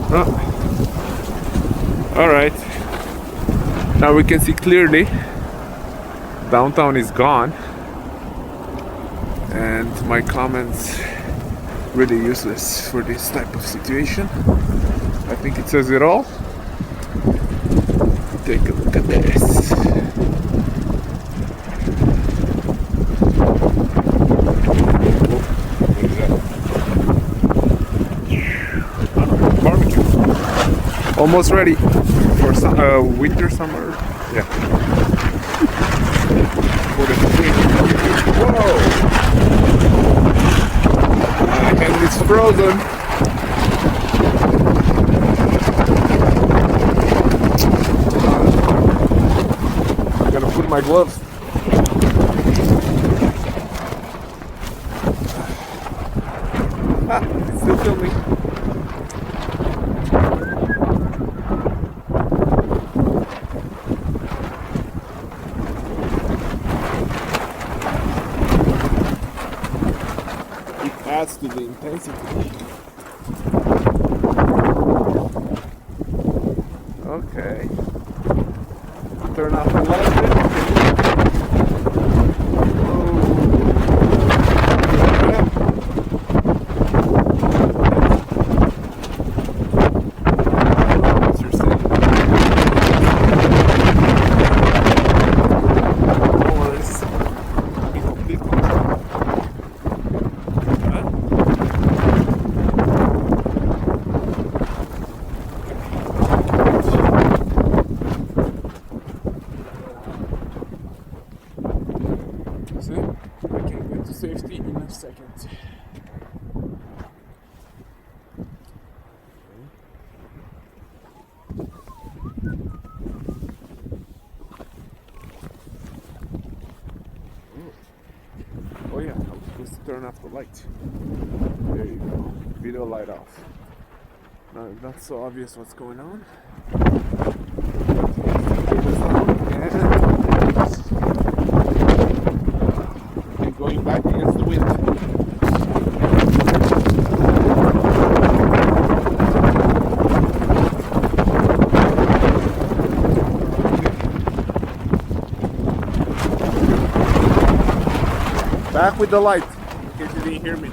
Oh, all right. Now we can see clearly. Downtown is gone, and my comments really useless for this type of situation. I think it says it all. Take a look at this. Barbecue. Almost ready for some winter, summer. Yeah. Whoa! My hand is frozen. I gotta put my gloves. It's still filming. Adds to the intensity. Okay. Turn off the light. What's your saying? Or is it complete control? See, I can get to safety in a second. Oh yeah, I'll just turn off the light. There you go. Video light off. Now it's not so obvious what's going on. And going back against the wind. Back with the light, in case you didn't hear me.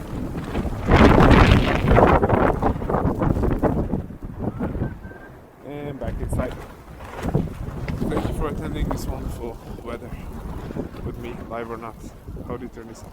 And back inside. Thank you for attending this wonderful weather with me, live or not. How do you turn this off?